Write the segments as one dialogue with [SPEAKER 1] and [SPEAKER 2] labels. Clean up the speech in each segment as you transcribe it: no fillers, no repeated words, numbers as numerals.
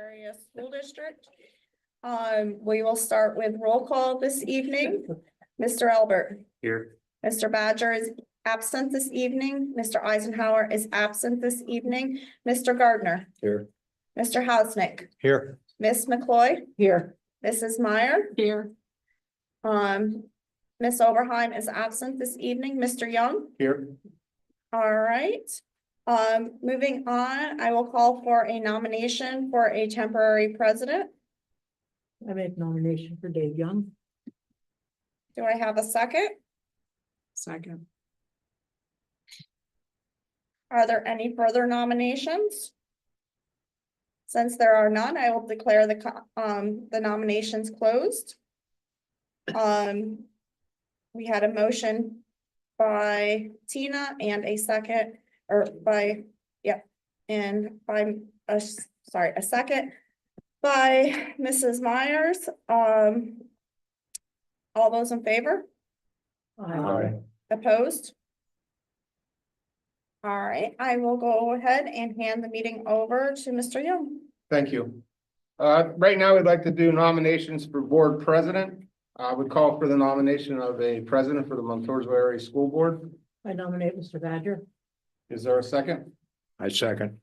[SPEAKER 1] Area School District. We will start with roll call this evening. Mr. Albert.
[SPEAKER 2] Here.
[SPEAKER 1] Mr. Badger is absent this evening. Mr. Eisenhower is absent this evening. Mr. Gardner.
[SPEAKER 2] Here.
[SPEAKER 1] Mr. Hausnick.
[SPEAKER 2] Here.
[SPEAKER 1] Miss McCloy.
[SPEAKER 3] Here.
[SPEAKER 1] Mrs. Meyer.
[SPEAKER 3] Here.
[SPEAKER 1] Miss Oberheim is absent this evening. Mr. Young.
[SPEAKER 2] Here.
[SPEAKER 1] All right. Moving on, I will call for a nomination for a temporary president.
[SPEAKER 3] I make nomination for Dave Young.
[SPEAKER 1] Do I have a second?
[SPEAKER 3] Second.
[SPEAKER 1] Are there any further nominations? Since there are none, I will declare the nominations closed. We had a motion by Tina and a second, or by, and by, a second by Mrs. Myers. All those in favor?
[SPEAKER 3] Aye.
[SPEAKER 1] Opposed? All right, I will go ahead and hand the meeting over to Mr. Young.
[SPEAKER 2] Thank you. Right now, we'd like to do nominations for board president. I would call for the nomination of a president for the Montoursville Area School Board.
[SPEAKER 3] I nominate Mr. Badger.
[SPEAKER 2] Is there a second?
[SPEAKER 4] I second.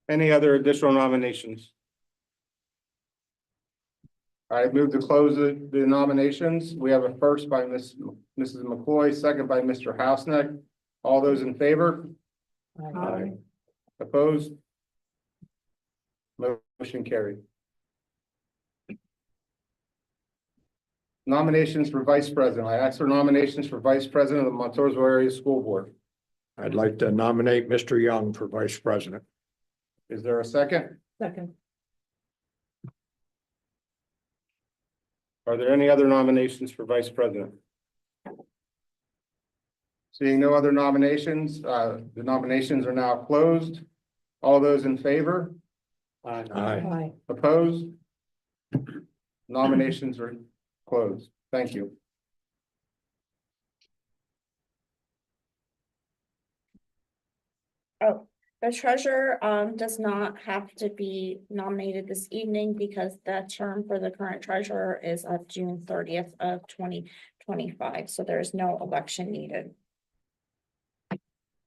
[SPEAKER 2] Any other additional nominations? I move to close the nominations. We have a first by Mrs. McCloy, second by Mr. Hausnick. All those in favor?
[SPEAKER 3] Aye.
[SPEAKER 2] Opposed? Motion carried. Nominations for vice president. I ask for nominations for vice president of the Montoursville Area School Board.
[SPEAKER 4] I'd like to nominate Mr. Young for vice president.
[SPEAKER 2] Is there a second?
[SPEAKER 3] Second.
[SPEAKER 2] Are there any other nominations for vice president? Seeing no other nominations, the nominations are now closed. All those in favor?
[SPEAKER 4] Aye.
[SPEAKER 3] Aye.
[SPEAKER 2] Opposed? Nominations are closed. Thank you.
[SPEAKER 1] Oh, the treasurer does not have to be nominated this evening because the term for the current treasurer is of June 30th of 2025. So there is no election needed.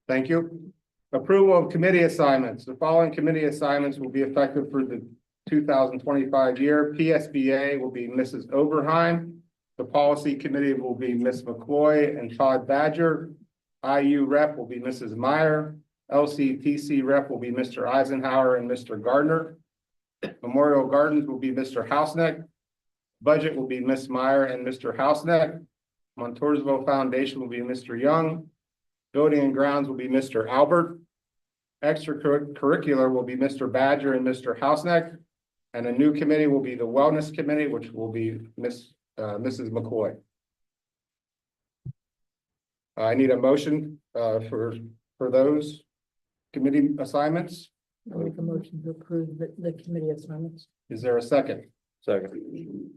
[SPEAKER 2] Thank you. Approval of committee assignments. The following committee assignments will be effective for the 2025 year. PSBA will be Mrs. Oberheim. The policy committee will be Ms. McCloy and Todd Badger. IU rep will be Mrs. Meyer. LCTC rep will be Mr. Eisenhower and Mr. Gardner. Memorial Gardens will be Mr. Hausnick. Budget will be Ms. Meyer and Mr. Hausnick. Montoursville Foundation will be Mr. Young. Building and Grounds will be Mr. Albert. Extracurricular will be Mr. Badger and Mr. Hausnick. And a new committee will be the Wellness Committee, which will be Mrs. McCoy. I need a motion for those committee assignments.
[SPEAKER 3] I make a motion to approve the committee assignments.
[SPEAKER 2] Is there a second?
[SPEAKER 4] Second.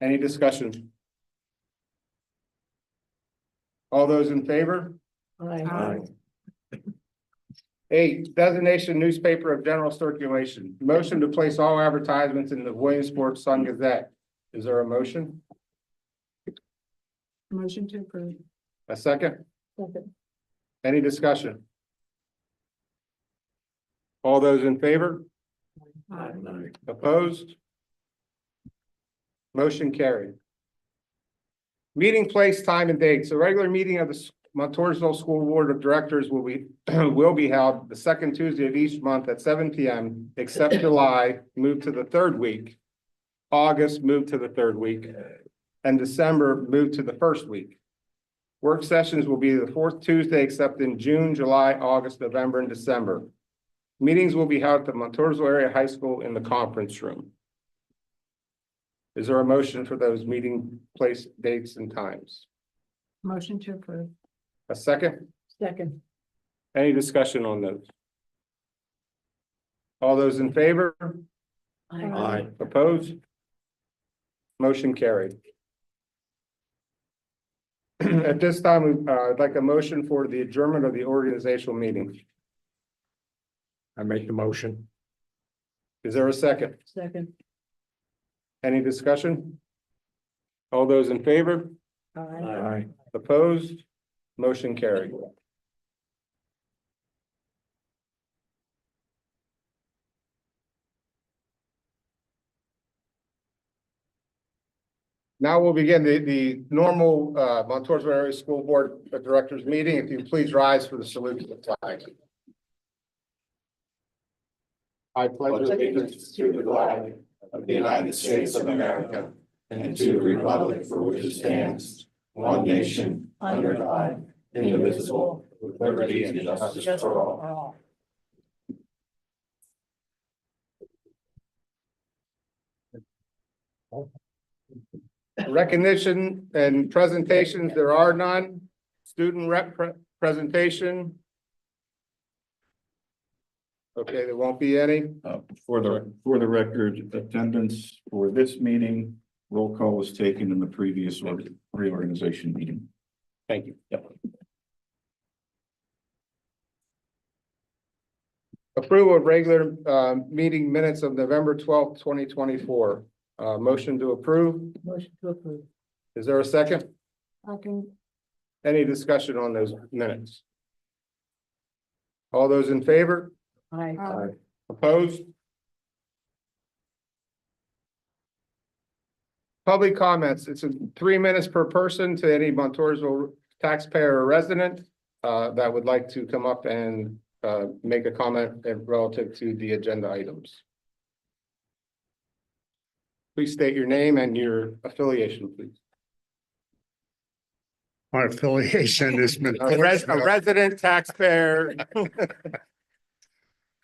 [SPEAKER 2] Any discussion? All those in favor?
[SPEAKER 3] Aye.
[SPEAKER 2] 8, designation newspaper of general circulation. Motion to place all advertisements in the Williamsport Sun Gazette. Is there a motion?
[SPEAKER 3] Motion to approve.
[SPEAKER 2] A second?
[SPEAKER 3] Second.
[SPEAKER 2] Any discussion? All those in favor?
[SPEAKER 3] Aye.
[SPEAKER 2] Opposed? Motion carried. Meeting place, time, and date. So regular meeting of the Montoursville School Board of Directors will be held the second Tuesday of each month at 7 p.m. except July, moved to the third week. August, moved to the third week. And December, moved to the first week. Work sessions will be the fourth Tuesday except in June, July, August, November, and December. Meetings will be held at the Montoursville Area High School in the conference room. Is there a motion for those meeting place, dates, and times?
[SPEAKER 3] Motion to approve.
[SPEAKER 2] A second?
[SPEAKER 3] Second.
[SPEAKER 2] Any discussion on those? All those in favor?
[SPEAKER 4] Aye.
[SPEAKER 2] Opposed? Motion carried. At this time, I'd like a motion for the adjournment of the organizational meeting.
[SPEAKER 4] I make the motion.
[SPEAKER 2] Is there a second?
[SPEAKER 3] Second.
[SPEAKER 2] Any discussion? All those in favor?
[SPEAKER 3] Aye.
[SPEAKER 4] Aye.
[SPEAKER 2] Opposed? Motion carried. Now we'll begin the normal Montoursville Area School Board of Directors meeting. If you please rise for the salute to the flag. I pledge allegiance to the flag of the United States of America and to the republic for which it stands, one nation, under God, indivisible, with liberty and justice for all. Recognition and presentations, there are none. Student rep presentation. Okay, there won't be any.
[SPEAKER 5] For the record, attendance for this meeting, roll call was taken in the previous reorganization meeting.
[SPEAKER 2] Thank you.
[SPEAKER 5] Yep.
[SPEAKER 2] Approval of regular meeting minutes of November 12th, 2024. Motion to approve.
[SPEAKER 3] Motion to approve.
[SPEAKER 2] Is there a second?
[SPEAKER 3] Second.
[SPEAKER 2] Any discussion on those minutes? All those in favor?
[SPEAKER 3] Aye.
[SPEAKER 2] Opposed? Public comments. It's 3 minutes per person to any Montoursville taxpayer or resident that would like to come up and make a comment relative to the agenda items. Please state your name and your affiliation, please.
[SPEAKER 6] My affiliation is
[SPEAKER 2] A resident taxpayer.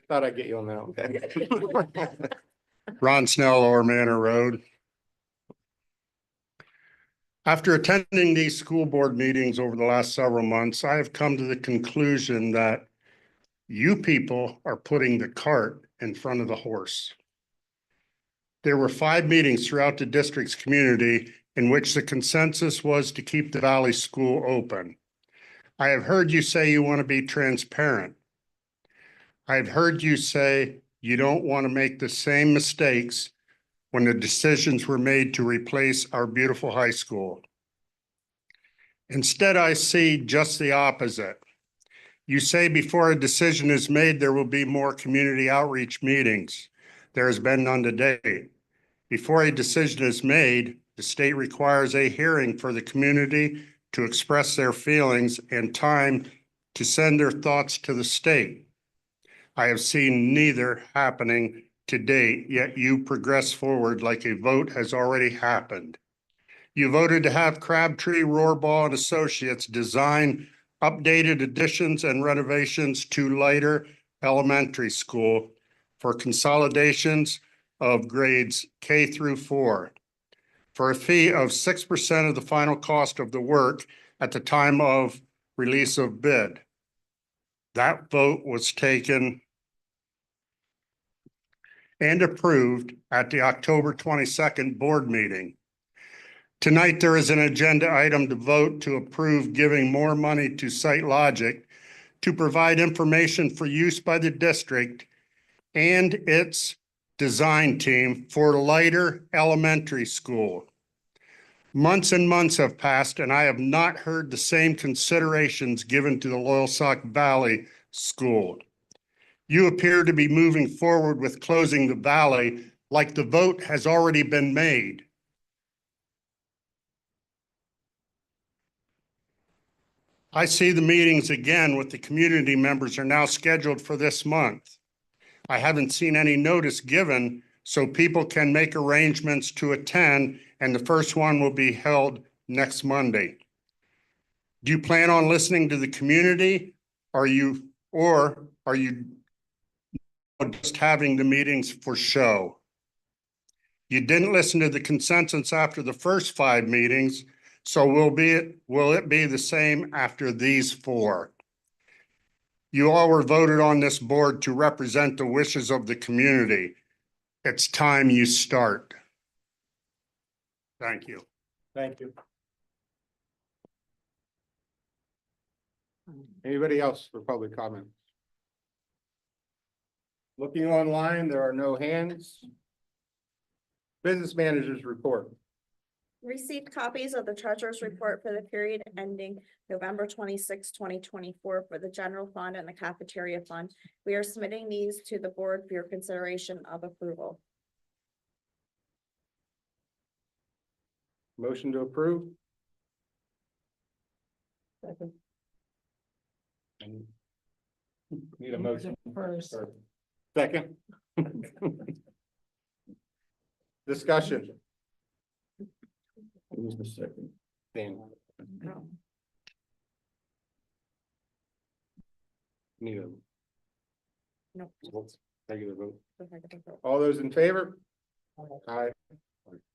[SPEAKER 2] Thought I'd get you on that one.
[SPEAKER 6] Ron Snell, Lower Manor Road. After attending these school board meetings over the last several months, I have come to the conclusion that you people are putting the cart in front of the horse. There were 5 meetings throughout the district's community in which the consensus was to keep the Valley School open. I have heard you say you want to be transparent. I've heard you say you don't want to make the same mistakes when the decisions were made to replace our beautiful high school. Instead, I see just the opposite. You say before a decision is made, there will be more community outreach meetings. There has been none to date. Before a decision is made, the state requires a hearing for the community to express their feelings and time to send their thoughts to the state. I have seen neither happening to date, yet you progress forward like a vote has already happened. You voted to have Crabtree, Rohrball, and Associates design updated additions and renovations to Leiter Elementary School for consolidations of grades K through 4 for a fee of 6% of the final cost of the work at the time of release of bid. That vote was taken and approved at the October 22nd board meeting. Tonight, there is an agenda item to vote to approve giving more money to SiteLogic to provide information for use by the district and its design team for Leiter Elementary School. Months and months have passed, and I have not heard the same considerations given to the Loyalsock Valley School. You appear to be moving forward with closing the valley like the vote has already been made. I see the meetings again with the community members are now scheduled for this month. I haven't seen any notice given so people can make arrangements to attend, and the first one will be held next Monday. Do you plan on listening to the community? Or are you just having the meetings for show? You didn't listen to the consensus after the first 5 meetings, so will it be the same after these 4? You all were voted on this board to represent the wishes of the community. It's time you start. Thank you.
[SPEAKER 2] Thank you. Anybody else for public comment? Looking online, there are no hands. Business managers report.
[SPEAKER 1] Received copies of the treasurer's report for the period ending November 26, 2024 for the general fund and the cafeteria fund. We are submitting these to the board for your consideration of approval.
[SPEAKER 2] Motion to approve.
[SPEAKER 3] Second.
[SPEAKER 2] Need a motion.
[SPEAKER 3] First.
[SPEAKER 2] Second. Discussion.
[SPEAKER 5] Who was the second?
[SPEAKER 2] Dan, need a
[SPEAKER 1] No.
[SPEAKER 2] negative vote. All those in favor? Aye.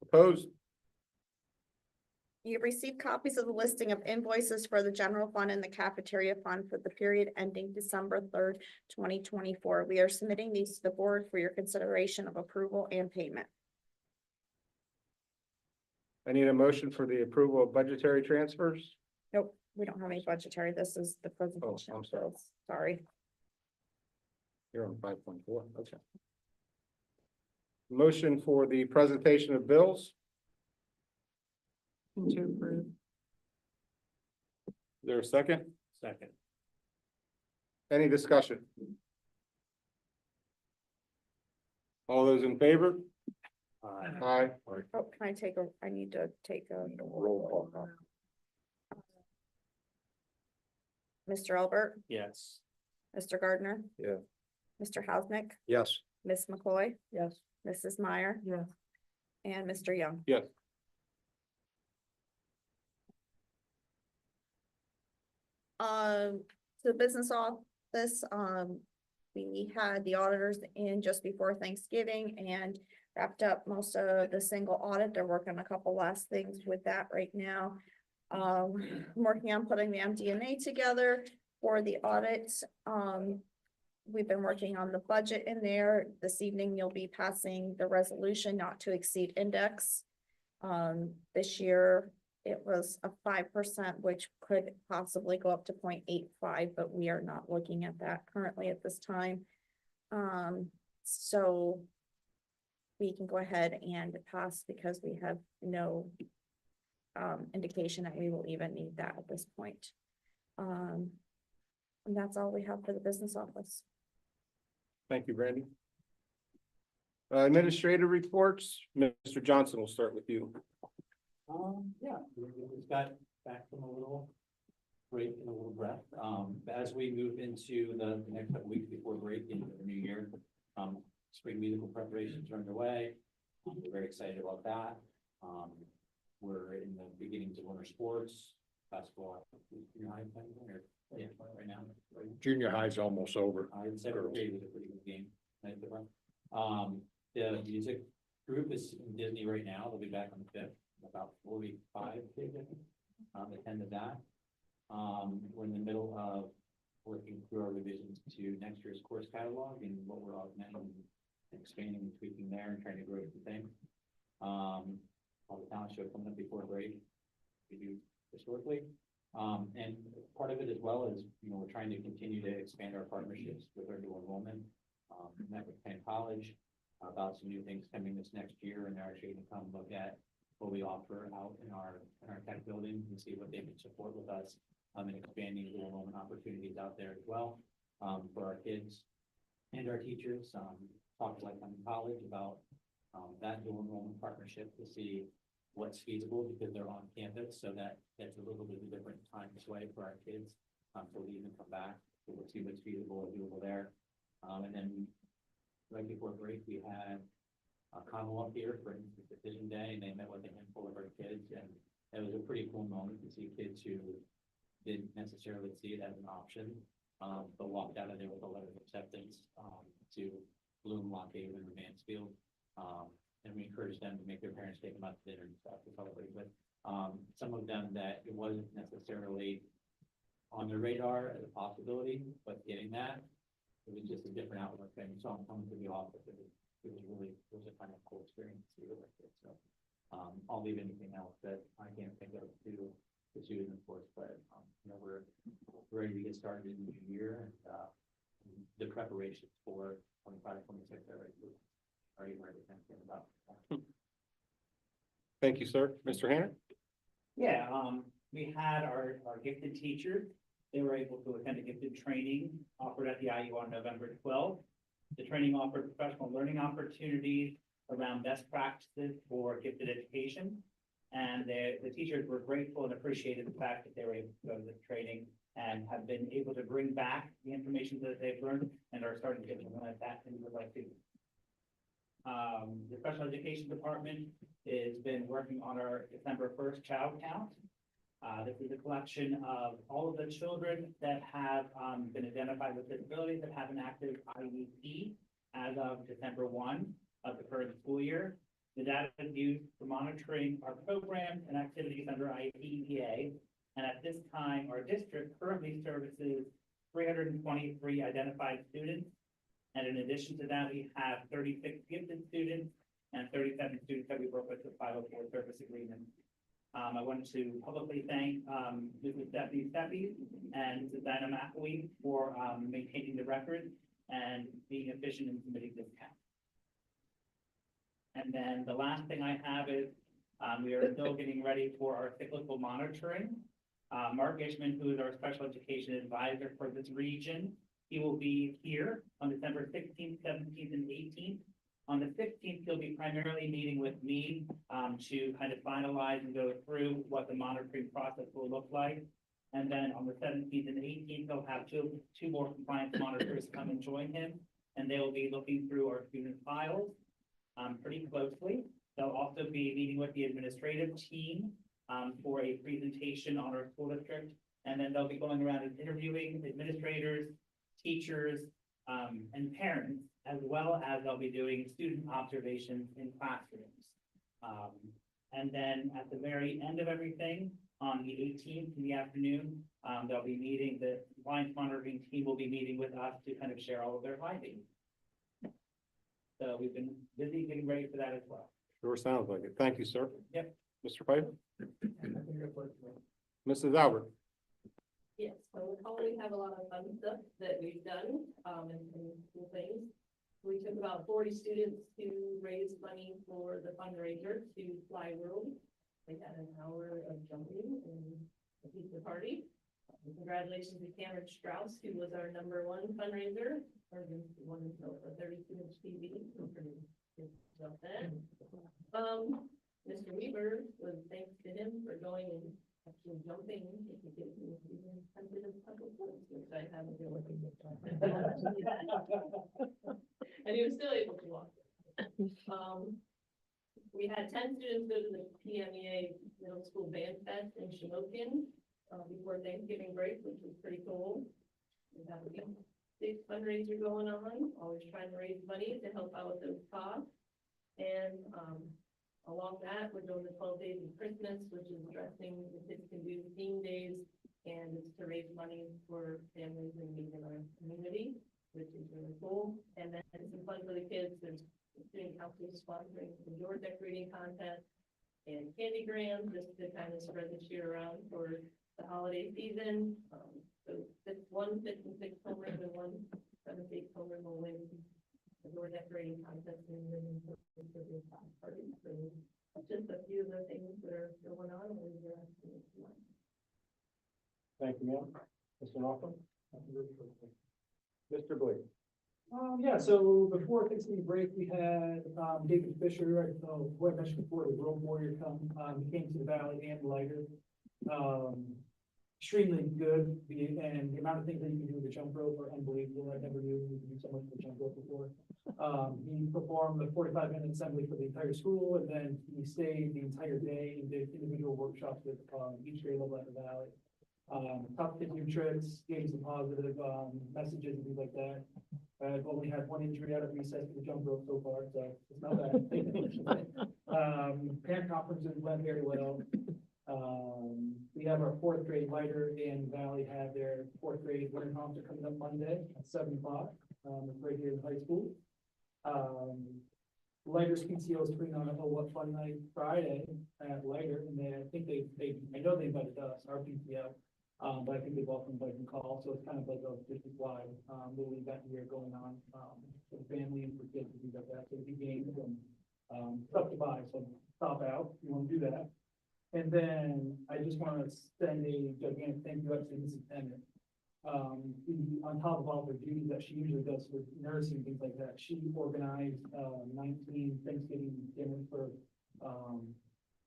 [SPEAKER 2] Opposed?
[SPEAKER 1] You've received copies of the listing of invoices for the general fund and the cafeteria fund for the period ending December 3rd, 2024. We are submitting these to the board for your consideration of approval and payment.
[SPEAKER 2] I need a motion for the approval of budgetary transfers.
[SPEAKER 1] Nope, we don't have any budgetary. This is the presentation.
[SPEAKER 2] I'm sorry.
[SPEAKER 1] bills. Sorry.
[SPEAKER 2] You're on 5.4, okay. Motion for the presentation of bills.
[SPEAKER 3] To approve.
[SPEAKER 2] Is there a second?
[SPEAKER 5] Second.
[SPEAKER 2] Any discussion? All those in favor? Aye.
[SPEAKER 1] Oh, can I take a, I need to take a
[SPEAKER 2] Roll call.
[SPEAKER 1] Mr. Albert,
[SPEAKER 5] Yes.
[SPEAKER 1] Mr. Gardner.
[SPEAKER 2] Yeah.
[SPEAKER 1] Mr. Hausnick,
[SPEAKER 4] Yes.
[SPEAKER 1] Ms. McCoy,
[SPEAKER 3] Yes.
[SPEAKER 1] Mrs. Meyer,
[SPEAKER 3] Yes.
[SPEAKER 1] and Mr. Young.
[SPEAKER 2] Yes.
[SPEAKER 1] The business office, we had the auditors in just before Thanksgiving and wrapped up most of the single audit. They're working a couple last things with that right now. I'm working on putting the MD&A together for the audits. We've been working on the budget in there. This evening, you'll be passing the resolution not to exceed index. This year, it was a 5%, which could possibly go up to 0.85, but we are not looking at that currently at this time. So we can go ahead and pass because we have no indication that we will even need that at this point. And that's all we have for the business office.
[SPEAKER 2] Thank you, Brandy. Administrative reports, Mr. Johnson, we'll start with you.
[SPEAKER 7] Yeah, we just got back from a little break and a little breath. As we move into the next couple weeks before break into the new year, spring musical preparations are underway. We're very excited about that. We're in the beginnings of winter sports, basketball, junior high playing, or yeah, right now.
[SPEAKER 4] Junior high's almost over.
[SPEAKER 7] The seventh grade was a pretty good game. Nice to run. The music group is in Disney right now. They'll be back on the 5th. About 45 kids, I think, attended that. We're in the middle of working through our revisions to next year's course catalog and what we're augmenting, expanding and tweaking there and trying to grow the thing. All the talent show coming up before break, we do historically. And part of it as well is, we're trying to continue to expand our partnerships with our dual enrollment. Met with Penn College about some new things coming this next year, and they're actually going to come look at what we offer out in our tech building and see what they can support with us in expanding dual enrollment opportunities out there as well for our kids and our teachers. Talked like I'm in college about that dual enrollment partnership to see what's feasible because they're on campus, so that's a little bit of a different time sway for our kids to leave and come back. So we'll see what's feasible or doable there. And then right before break, we had a Connell up here for Decision Day, and they met with a handful of our kids, and it was a pretty cool moment to see kids who didn't necessarily see it as an option, but walked out of there with a letter of acceptance to Bloom, Lock Haven, and Mansfield. And we encouraged them to make their parents take them out to dinner and stuff to celebrate. But some of them that it wasn't necessarily on their radar as a possibility, but getting that, it was just a different outlook. And so I'm coming to the office. It was a kind of cool experience to do with it. So I'll leave anything else that I can't think of to Susan, of course, but we're ready to started in the new year and, the preparations for 25, 26 are you ready to think about?
[SPEAKER 2] Thank you, sir. Mr. Hannah?
[SPEAKER 8] Yeah, we had our gifted teachers. They were able to attend a gifted training offered at the IU on November 12th. The training offered professional learning opportunities around best practices for gifted education. And the teachers were grateful and appreciated the fact that they were able to go to the training and have been able to bring back the information that they've learned and are starting to implement that into their life too. The special education department has been working on our December 1st child count. This is a collection of all of the children that have been identified with disabilities that have an active IEP as of December 1 of the current school year. The data is used for monitoring our programs and activities under IEPA. And at this time, our district currently services 323 identified students. And in addition to that, we have 36 gifted students and 37 students that we work with the 504 service agreement. I wanted to publicly thank Mrs. Stephanie Steffi and Mrs. Dinah McAwee for maintaining the record and being efficient in submitting this count. And then the last thing I have is we are still getting ready for our cyclical monitoring. Mark Ishman, who is our special education advisor for this region, he will be here on December 16th, 17th, and 18th. On the 16th, he'll be primarily meeting with me to kind of finalize and go through what the monitoring process will look like. And then on the 17th and 18th, he'll have two more compliance monitors come and join him. And they will be looking through our student files pretty closely. They'll also be meeting with the administrative team for a presentation on our school district. And then they'll be going around and interviewing administrators, teachers, and parents, as well as they'll be doing student observations in classrooms. And then at the very end of everything, on the 18th in the afternoon, they'll be meeting, the compliance monitoring team will be meeting with us to kind of share all of their findings. So we've been busy getting ready for that as well.
[SPEAKER 2] Sure sounds like it. Thank you, sir.
[SPEAKER 8] Yep.
[SPEAKER 2] Mr. Piper? Mrs. Albert?
[SPEAKER 9] Yes, so we have a lot of fun stuff that we've done, and cool things. We took about 40 students to raise money for the fundraiser to Fly World. They had an hour of jumping and a pizza party. Congratulations to Cameron Strauss, who was our #1 fundraiser, or the one until the 32-inch TV. Jump that. Mr. Weaver, was thanks to him for going and actually jumping. Which I haven't been looking and he was still able to walk. We had 10 students go to the PMEA Middle School Band Fest in Shamokin before Thanksgiving break, which was pretty cool. We have a big fundraiser going on, always trying to raise money to help out with those costs. And along that, we're doing the 12 days of Christmas, which is dressing the kids can do theme days, and it's to raise money for families in need in our community, which is really cool. And then some fun for the kids. There's student council sponsoring the door decorating contest and candy grams, just to kind of spread the cheer around for the holiday season. So one 5th and 6th homer and one 7th, 8th homer will win the door decorating contest and then for the party. So just a few of the things that are going on.
[SPEAKER 2] Thank you, ma'am. Mr. Malcolm? Mr. Blake?
[SPEAKER 10] Yeah, so before Thanksgiving break, we had, David Fisher, who I mentioned before, the Road Warrior come, he came to the Valley and Lighter. Extremely good, and the amount of things that you can do with the jump rope are unbelievable. I never knew you could do so much with the jump rope before. He performed a 45-minute assembly for the entire school, and then he stayed the entire day and did individual workshops with each grade level at the Valley. Top 15 tricks, gave some positive messages and things like that. I've only had one injury out of recess for the jump rope so far, so it's not bad. Parent conferences went very well. We have our 4th grade Lighter and Valley have their 4th grade winter concert coming up Monday at 7 o'clock. It's right here in high school. Lighter's PTO is putting on a What Fun Night Friday at Lighter, and I think I know they invited us, our PTO. But I think they've also invited call, so it's kind of like a district-wide, little event here going on, for the family and for kids and things like that. So it'd be games and, stuff to buy, so stop out, if you want to do that. And then I just want to send a gigantic thank you up to Mrs. Bennett. On top of all the duties that she usually does with nursing and things like that, she organized, 19 Thanksgiving dinners for,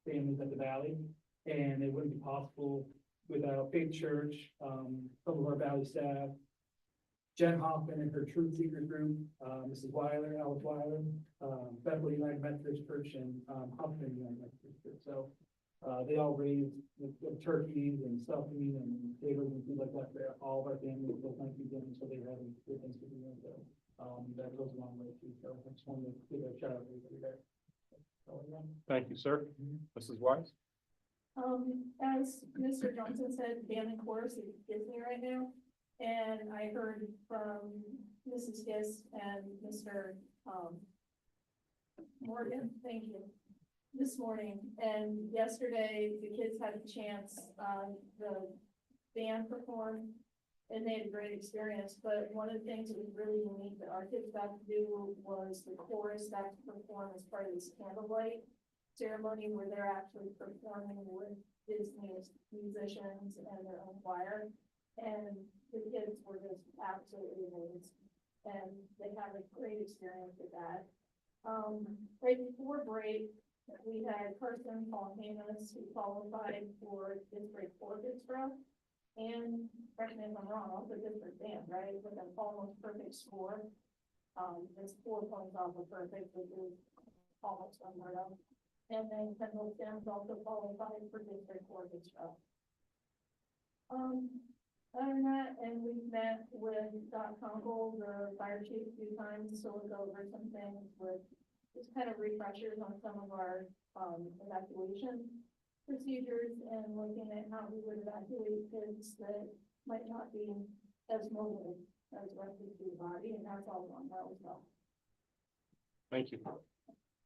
[SPEAKER 10] families at the Valley. And it wouldn't be possible without Faith Church, some of our Valley staff, Jen Hoffman and her Truth Seeker group, Mrs. Weiler, Alice Weiler, Bethel United Methodist Church, and Hoffman United Methodist Church. So they all raised the turkeys and stuffing and tables and things like that for all of our families. So thank you again. So they have a good Thanksgiving dinner. So that goes a long way too. So I just wanted to give a shout out to everybody there. So, yeah.
[SPEAKER 2] Thank you, sir. Mrs. Wise?
[SPEAKER 9] As Mr. Johnson said, band and chorus is Disney right now. And I heard from Mrs. Giss and Mr. Morgan, thank you, this morning. And yesterday, the kids had a chance, the band performed and they had a great experience. But one of the things that was really unique that our kids got to do was the chorus got to perform as part of this candlelight ceremony where they're actually performing with Disney's musicians and their own choir. And the kids were just absolutely amazed. And they had a great experience with that. Right before break, we had Carson Paul Hamus who qualified for District 4 Pittsburgh. And correct me if I'm wrong, also District Band, right? With an almost perfect score. It's 4 points off of perfect, which is almost unheard of. And then Kendall Sims also qualified for District 4 Pittsburgh. Other than that, and we've met with Scott Conkle, the fire chief, a few times, so we'll go over some things with just kind of refreshers on some of our evacuation procedures and looking at how we would evacuate kids that might not be as mobile as the rest of the student body, and that's all going well as well.
[SPEAKER 2] Thank you.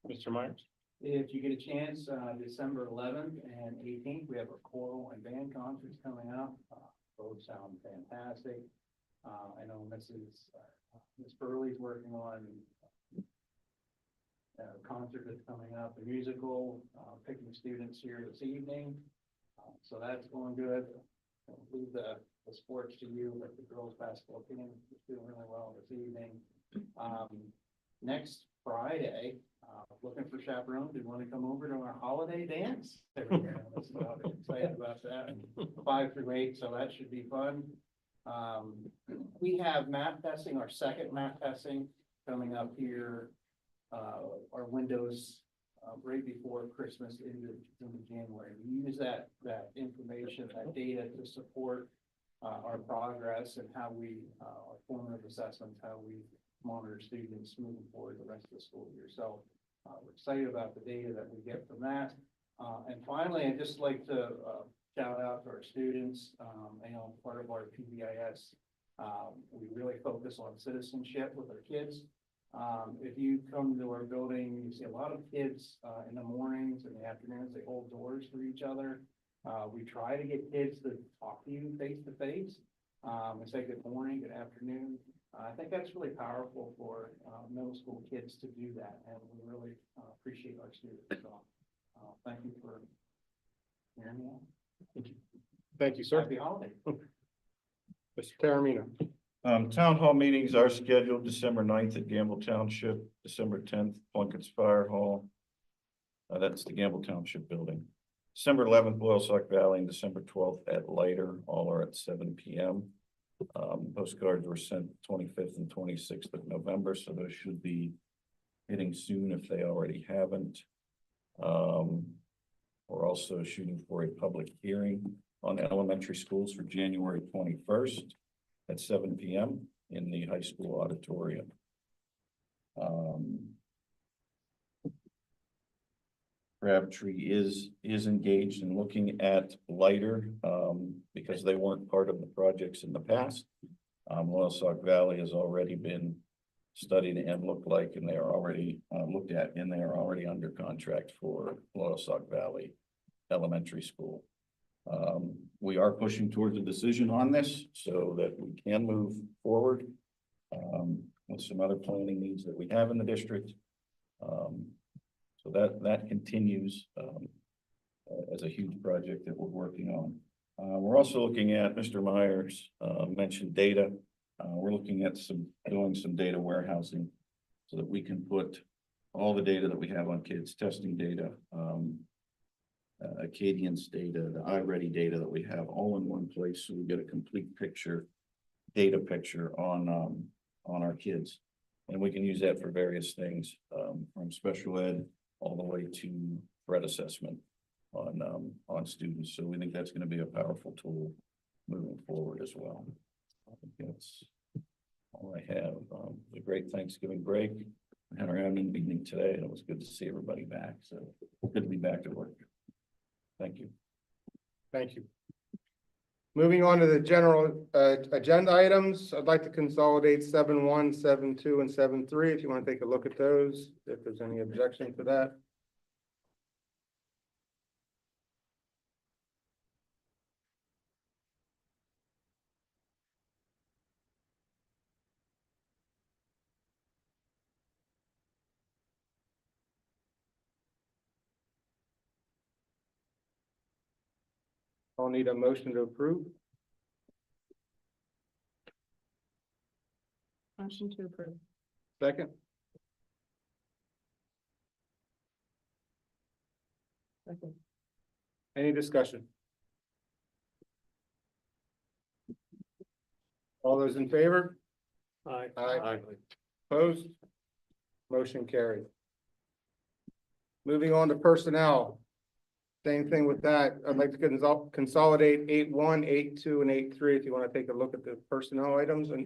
[SPEAKER 2] Mr. Myers?
[SPEAKER 7] If you get a chance, December 11th and 18th, we have our choral and band concerts coming up. Both sound fantastic. I know Miss Burley's working on a concert that's coming up, a musical, picking students here this evening. So that's going good. I'll leave the sports to you, but the girls basketball team is doing really well this evening. Next Friday, looking for chaperones who want to come over to our holiday dance. Every year. I'm excited about that. 5 through 8, so that should be fun. We have math testing, our second math testing coming up here. Our windows right before Christmas into January. We use that information, that data to support our progress and how we our formative assessments, how we monitor students moving forward the rest of the school year. So we're excited about the data that we get from that. And finally, I'd just like to shout out to our students. Part of our PBIS, we really focus on citizenship with our kids. If you come to our building, you see a lot of kids in the mornings and the afternoons, they hold doors for each other. We try to get kids to talk to you face to face and say good morning, good afternoon. I think that's really powerful for middle school kids to do that, and we really appreciate our students. So, thank you for hearing me out.
[SPEAKER 2] Thank you, sir.
[SPEAKER 7] Happy holiday.
[SPEAKER 2] Mr. Taramina?
[SPEAKER 5] Town hall meetings are scheduled December 9th at Gamble Township, December 10th, Plunkett's Fire Hall. That's the Gamble Township building. December 11th, Loyalsock Valley, and December 12th at Leiter. All are at 7 p.m. Postcards were sent 25th and 26th of November, so those should be hitting soon if they already haven't. We're also shooting for a public hearing on elementary schools for January 21st at 7 p.m. in the high school auditorium. Crabtree is engaged in looking at Leiter because they weren't part of the projects in the past. Loyalsock Valley has already been studied and looked like, and they are already looked at, and they are already under contract for Loyalsock Valley Elementary School. We are pushing towards a decision on this so that we can move forward. With some other planning needs that we have in the district. So that continues, as a huge project that we're working on. We're also looking at, Mr. Myers, mentioned data. We're looking at doing some data warehousing so that we can put all the data that we have on kids, testing data, Acadian's data, the iReady data that we have all in one place, so we get a complete picture, data picture on our kids. And we can use that for various things, from special ed all the way to threat assessment on students. So we think that's going to be a powerful tool moving forward as well. I think that's all I have. A great Thanksgiving break. We had our admin meeting today, and it was good to see everybody back. So good to be back to work. Thank you.
[SPEAKER 2] Thank you. Moving on to the general agenda items, I'd like to consolidate 7.1, 7.2, and 7.3. If you want to take a look at those, if there's any objection to that. I'll need a motion to approve.
[SPEAKER 3] Motion to approve.
[SPEAKER 2] Second,
[SPEAKER 3] Second.
[SPEAKER 2] any discussion? All those in favor?
[SPEAKER 4] Aye.
[SPEAKER 2] Aye. Opposed? Motion carried. Moving on to personnel. Same thing with that. I'd like to consolidate 8.1, 8.2, and 8.3. If you want to take a look at the personnel items and.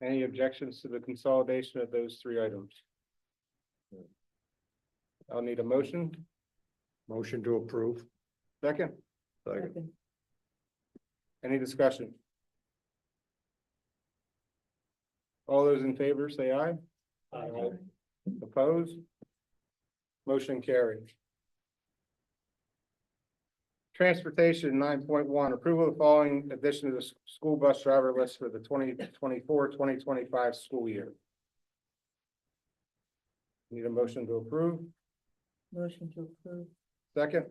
[SPEAKER 2] Any objections to the consolidation of those three items? I'll need a motion.
[SPEAKER 4] Motion to approve.
[SPEAKER 2] Second,
[SPEAKER 3] Second.
[SPEAKER 2] any discussion? All those in favor, say aye.
[SPEAKER 3] Aye.
[SPEAKER 2] Opposed? Motion carried. Transportation 9.1, approval of the following addition to the school bus driver list for the 2024-2025 school year. Need a motion to approve.
[SPEAKER 3] Motion to approve.
[SPEAKER 2] Second.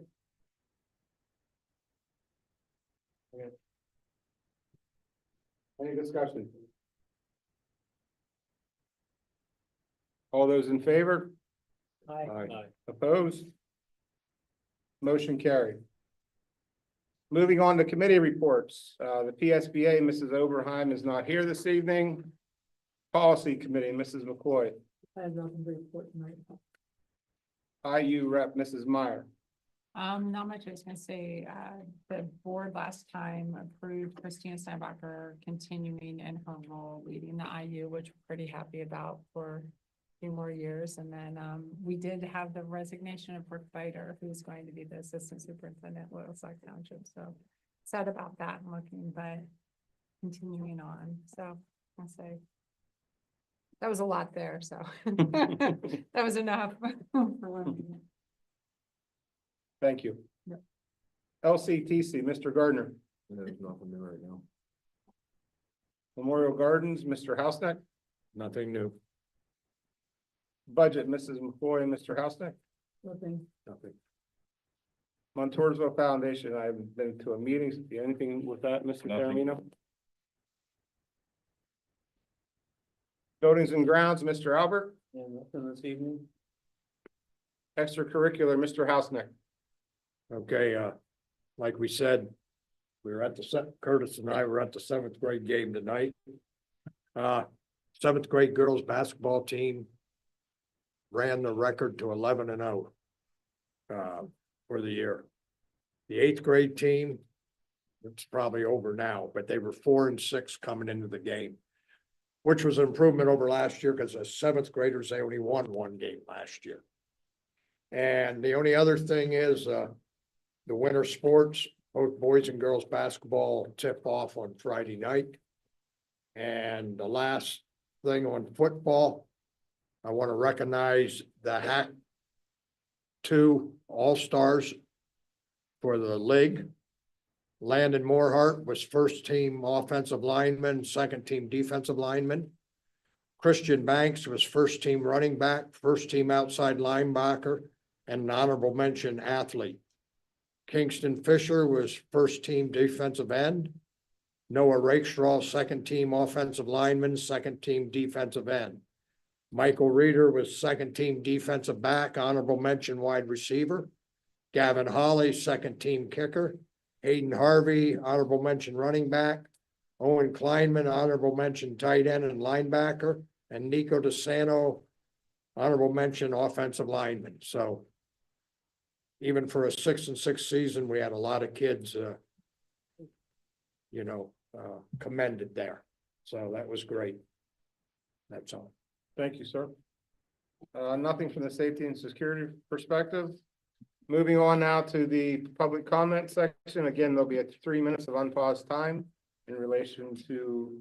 [SPEAKER 2] Any discussion? All those in favor?
[SPEAKER 3] Aye.
[SPEAKER 2] Opposed? Motion carried. Moving on to committee reports, the PSBA, Mrs. Oberheim is not here this evening. Policy Committee, Mrs. McCoy.
[SPEAKER 3] I have nothing to report tonight.
[SPEAKER 2] IU Rep, Mrs. Meyer.
[SPEAKER 11] Not much. I was gonna say, the board last time approved Christina Steinbacher continuing in her role leading the IU, which we're pretty happy about for a few more years. And then, we did have the resignation of Brooke Biter, who's going to be the assistant superintendent at Loyalsock Township. So sad about that and looking, but continuing on. So I'll say that was a lot there. So that was enough for one meeting.
[SPEAKER 2] Thank you.
[SPEAKER 11] Yep.
[SPEAKER 2] LCTC, Mr. Gardner.
[SPEAKER 4] There's nothing new right now.
[SPEAKER 2] Memorial Gardens, Mr. Hausneck.
[SPEAKER 4] Nothing new.
[SPEAKER 2] Budget, Mrs. McCoy and Mr. Hausneck.
[SPEAKER 3] Nothing.
[SPEAKER 4] Nothing.
[SPEAKER 2] Montoursville Foundation, I haven't been to a meeting. Anything with that, Mr.
[SPEAKER 5] Nothing.
[SPEAKER 2] Taramino? Buildings and Grounds, Mr. Albert.
[SPEAKER 10] And nothing this evening.
[SPEAKER 2] Extracurricular, Mr. Hausneck.
[SPEAKER 4] Okay, like we said, we were at Curtis and I were at the 7th grade game tonight. 7th grade girls basketball team ran the record to 11-0 for the year. The 8th grade team, it's probably over now, but they were 4-6 coming into the game, which was an improvement over last year because as 7th graders, they only won one game last year. And the only other thing is, the winter sports, both boys and girls basketball tip off on Friday night. And the last thing on football, I want to recognize the two all-stars for the league. Landon Moorhart was first team offensive lineman, second team defensive lineman. Christian Banks was first team running back, first team outside linebacker, and an honorable mention athlete. Kingston Fisher was first team defensive end. Noah Rakestraw, second team offensive lineman, second team defensive end. Michael Reeder was second team defensive back, honorable mention wide receiver. Gavin Holly, second team kicker. Hayden Harvey, honorable mention running back. Owen Kleinman, honorable mention tight end and linebacker. And Nico DeSanto, honorable mention offensive lineman. So even for a 6-6 season, we had a lot of kids, commended there. So that was great. That's all.
[SPEAKER 2] Thank you, sir. Nothing from the safety and security perspective. Moving on now to the public comment section. Again, there'll be 3 minutes of unpaused time in relation to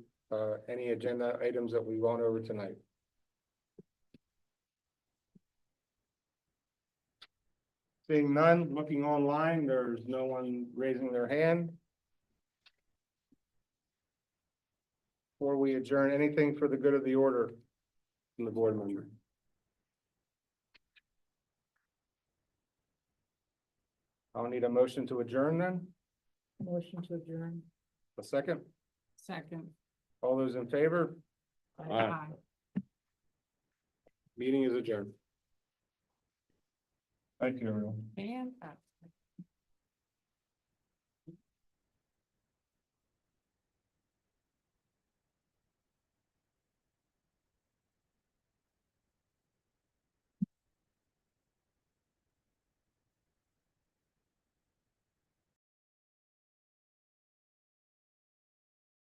[SPEAKER 2] any agenda items that we went over tonight. Seeing none, looking online, there's no one raising their hand. Before we adjourn, anything for the good of the order from the board member? I'll need a motion to adjourn then.
[SPEAKER 3] Motion to adjourn.
[SPEAKER 2] A second.
[SPEAKER 11] Second.
[SPEAKER 2] All those in favor?
[SPEAKER 11] Aye.
[SPEAKER 2] Meeting is adjourned.
[SPEAKER 5] Thank you, everyone.
[SPEAKER 11] Fantastic.